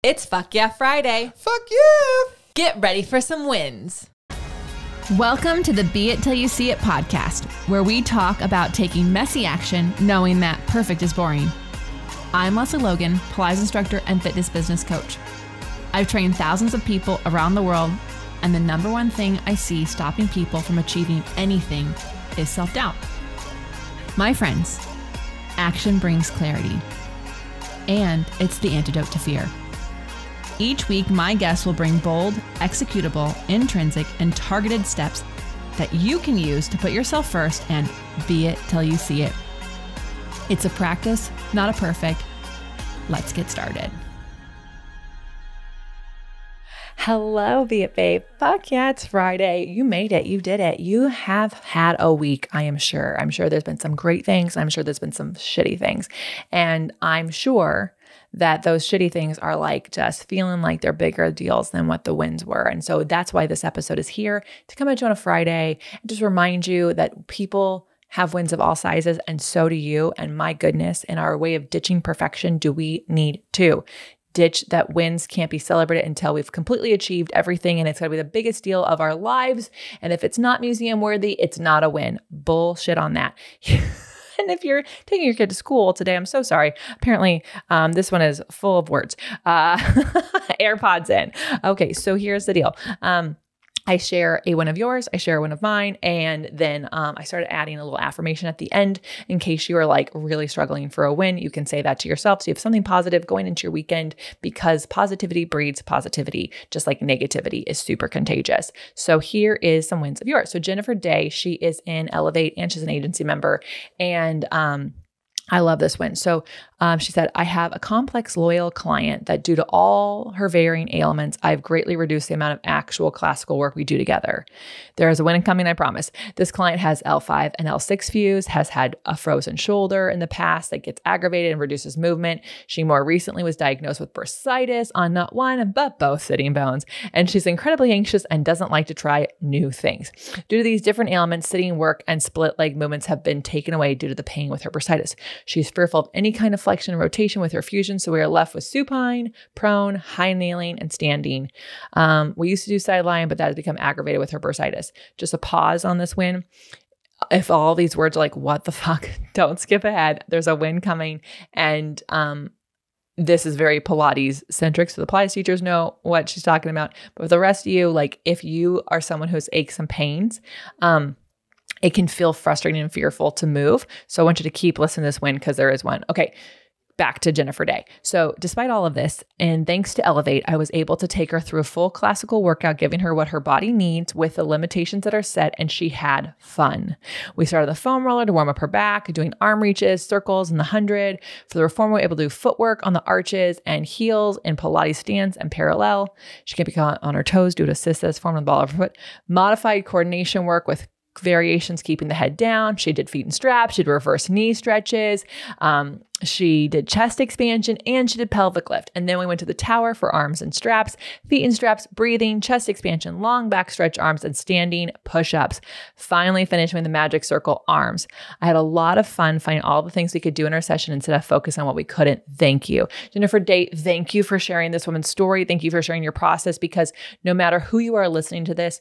It's Fuck Yeah Friday. Fuck yeah! Get ready for some wins. Welcome to the Be It Till You See It podcast, where we talk about taking messy action, knowing that perfect is boring. I'm Lesley Logan, Pilates instructor and fitness business coach. I've trained thousands of people around the world, and the number one thing I see stopping people from achieving anything is self-doubt. My friends, action brings clarity, and it's the antidote to fear. Each week, my guests will bring bold, executable, intrinsic, and targeted steps that you can use to put yourself first and be it till you see it. It's a practice, not a perfect. Let's get started. Hello, Be It Babe. Fuck yeah, it's Friday. You made it. You did it. You have had a week, I am sure. I'm sure there's been some great things. I'm sure there's been some shitty things. And I'm sure that those shitty things are like just feeling like they're bigger deals than what the wins were. And so that's why this episode is here, to come at you on a Friday and just remind you that people have wins of all sizes, and so do you. And my goodness, in our way of ditching perfection, do we need to ditch that wins can't be celebrated until we've completely achieved everything, and it's going to be the biggest deal of our lives. And if it's not museum worthy, it's not a win. Bullshit on that. And if you're taking your kid to school today, I'm so sorry. Apparently, this one is full of words. AirPods in. Okay, so here's the deal. I share a win of yours, I share a win of mine, and then I started adding a little affirmation at the end in case you are like really struggling for a win. You can say that to yourself so you have something positive going into your weekend, because positivity breeds positivity, just like negativity is super contagious. So here is some wins of yours. So Jennifer Day, she is in Elevate and she's an agency member, and I love this win. So she said, I have a complex, loyal client that due to all her varying ailments, I've greatly reduced the amount of actual classical work we do together. There is a win coming, I promise. This client has L5 and L6 fuse, has had a frozen shoulder in the past that gets aggravated and reduces movement. She more recently was diagnosed with bursitis on not one, but both sitting bones. And she's incredibly anxious and doesn't like to try new things. Due to these different ailments, sitting work and split leg movements have been taken away due to the pain with her bursitis. She's fearful of any kind of flexion and rotation with her fusion, so we are left with supine, prone, high kneeling, and standing. We used to do side lying, but that has become aggravated with her bursitis. Just a pause on this win. If all these words are like, what the fuck, don't skip ahead. There's a win coming, and this is very Pilates-centric, so the Pilates teachers know what she's talking about. But for the rest of you, like if you are someone who has aches and pains, it can feel frustrating and fearful to move. So I want you to keep listening to this win because there is one. Okay, back to Jennifer Day. So despite all of this, and thanks to Elevate, I was able to take her through a full classical workout, giving her what her body needs with the limitations that are set, and she had fun. We started the foam roller to warm up her back, doing arm reaches, circles in the 100. For the reformer, we were able to do footwork on the arches and heels in Pilates stance and parallel. She can be on her toes due to cysts formed on the ball of her foot. Modified coordination work with variations keeping the head down. She did feet and straps. She did reverse knee stretches. She did chest expansion, and she did pelvic lift. And then we went to the tower for arms and straps, feet and straps, breathing, chest expansion, long back stretch arms, and standing push-ups. Finally finishing with the magic circle arms. I had a lot of fun finding all the things we could do in our session instead of focus on what we couldn't. Thank you. Jennifer Day, thank you for sharing this woman's story. Thank you for sharing your process, because no matter who you are listening to this,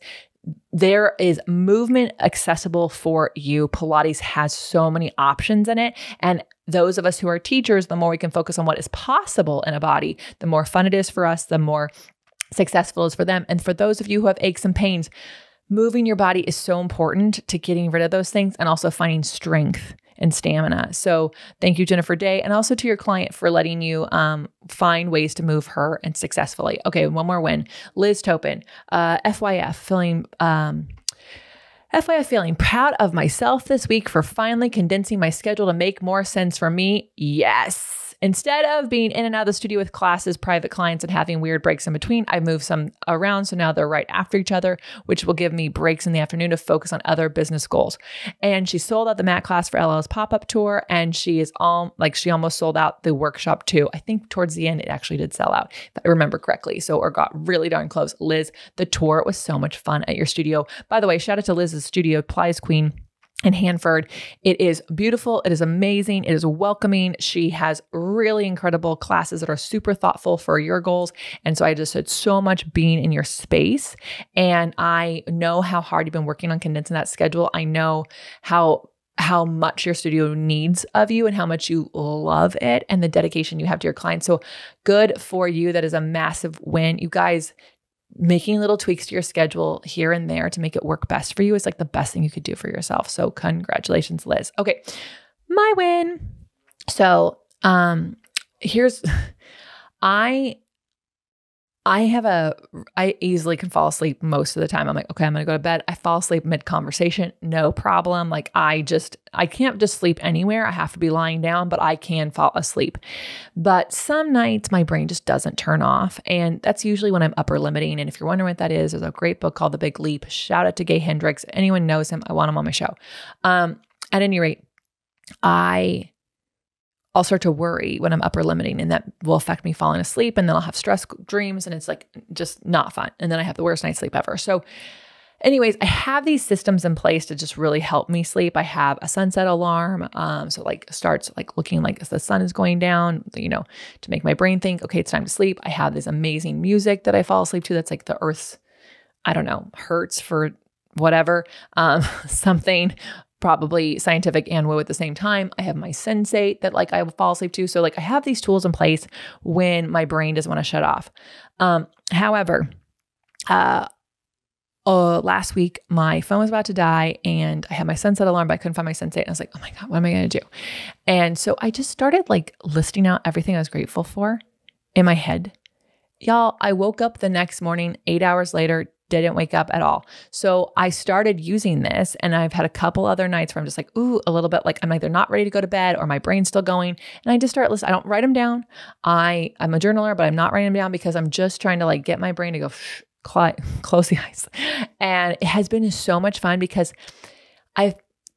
there is movement accessible for you. Pilates has so many options in it. And those of us who are teachers, the more we can focus on what is possible in a body, the more fun it is for us, the more successful it is for them. And for those of you who have aches and pains, moving your body is so important to getting rid of those things and also finding strength and stamina. So thank you, Jennifer Day, and also to your client for letting you find ways to move her and successfully. Okay, one more win. Liz Toppan, FYF, feeling proud of myself this week for finally condensing my schedule to make more sense for me. Yes. Instead of being in and out of the studio with classes, private clients, and having weird breaks in between, I moved some around. So now they're right after each other, which will give me breaks in the afternoon to focus on other business goals. And she sold out the mat class for LL's pop-up tour. And she is she almost sold out the workshop too. I think towards the end, it actually did sell out, if I remember correctly. So, or got really darn close. Liz, the tour was so much fun at your studio. By the way, shout out to Liz's studio, Pilates Queen. in Hanford. It is beautiful. It is amazing. It is welcoming. She has really incredible classes that are super thoughtful for your goals. And so I just had so much being in your space. And I know how hard you've been working on condensing that schedule. I know how much your studio needs of you and how much you love it and the dedication you have to your clients. So good for you. That is a massive win. You guys, making little tweaks to your schedule here and there to make it work best for you is like the best thing you could do for yourself. So congratulations, Liz. Okay. My win. So, here's, I easily can fall asleep most of the time. I'm like, okay, I'm going to go to bed. I fall asleep mid conversation. No problem. Like I can't just sleep anywhere. I have to be lying down, but I can fall asleep. But some nights my brain just doesn't turn off. And that's usually when I'm upper limiting. And if you're wondering what that is, there's a great book called The Big Leap. Shout out to Gay Hendricks. Anyone knows him, I want him on my show. At any rate, I'll start to worry when I'm upper limiting, and that will affect me falling asleep, and then I'll have stress dreams, and it's like just not fun. And then I have the worst night's sleep ever. So anyways, I have these systems in place to just really help me sleep. I have a sunset alarm. So like starts like looking like as the sun is going down, to make my brain think, okay, it's time to sleep. I have this amazing music that I fall asleep to. That's like the earth's, hertz for whatever, something probably scientific and woo at the same time. I have my sensate that like I will fall asleep to. So like I have these tools in place when my brain doesn't want to shut off. However, last week my phone was about to die and I had my sunset alarm, but I couldn't find my sensate. And I was like, oh my God, what am I going to do? And so I just started like listing out everything I was grateful for in my head. Y'all, I woke up the next morning, 8 hours later, didn't wake up at all. So I started using this, and I've had a couple other nights where I'm just like, ooh, a little bit like I'm either not ready to go to bed or my brain's still going. And I just start listening. I don't write them down. I'm a journaler, but I'm not writing them down because I'm just trying to like get my brain to go close the eyes. And it has been so much fun because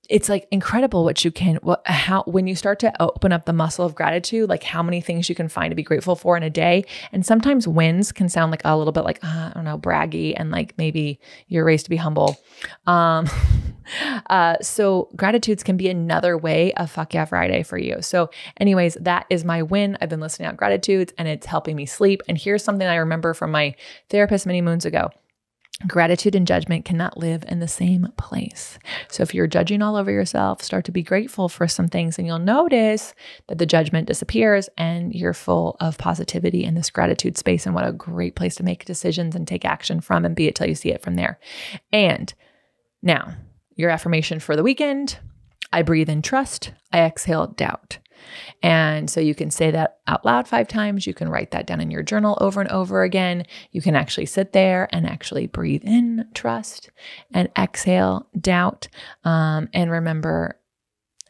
it's like incredible when you start to open up the muscle of gratitude, like how many things you can find to be grateful for in a day. And sometimes wins can sound like a little bit like, I don't know, braggy, and like maybe you're raised to be humble. So gratitudes can be another way of Fuck Yeah Friday for you. So anyways, that is my win. I've been listening out gratitudes and it's helping me sleep. And here's something I remember from my therapist many moons ago. Gratitude and judgment cannot live in the same place. So if you're judging all over yourself, start to be grateful for some things, and you'll notice that the judgment disappears and you're full of positivity in this gratitude space. And what a great place to make decisions and take action from, and be it till you see it from there. And now your affirmation for the weekend: I breathe in trust, I exhale doubt. And so you can say that out loud 5 times. You can write that down in your journal over and over again. You can actually sit there and actually breathe in trust and exhale doubt. And remember,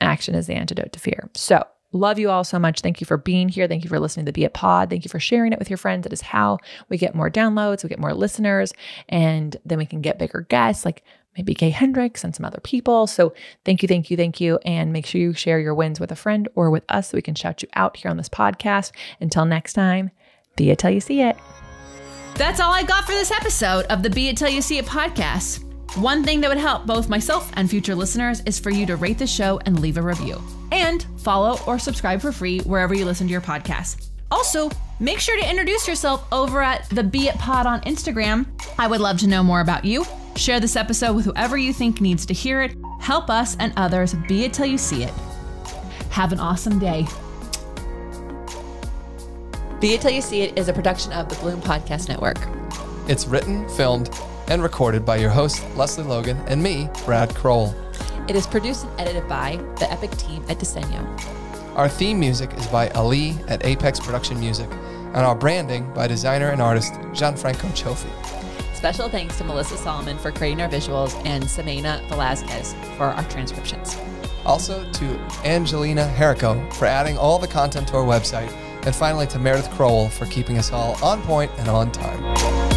action is the antidote to fear. So love you all so much. Thank you for being here. Thank you for listening to the Be It Pod. Thank you for sharing it with your friends. It is how we get more downloads, we get more listeners, and then we can get bigger guests like maybe Gay Hendricks and some other people. So thank you. And make sure you share your wins with a friend or with us so we can shout you out here on this podcast. Until next time, be it till you see it. That's all I got for this episode of the Be It Till You See It podcast. One thing that would help both myself and future listeners is for you to rate the show and leave a review. And follow or subscribe for free wherever you listen to your podcast. Also, make sure to introduce yourself over at the Be It Pod on Instagram. I would love to know more about you. Share this episode with whoever you think needs to hear it. Help us and others be it till you see it. Have an awesome day. Be It Till You See It is a production of the Bloom Podcast Network. It's written, filmed, and recorded by your host, Lesley Logan, and me, Brad Kroll. It is produced and edited by the epic team at Diseño. Our theme music is by Ali at Apex Production Music, and our branding by designer and artist Gianfranco Cioffi. Special thanks to Melissa Solomon for creating our visuals and Samena Velazquez for our transcriptions. Also to Angelina Herrico for adding all the content to our website. And finally to Meredith Crowell for keeping us all on point and on time.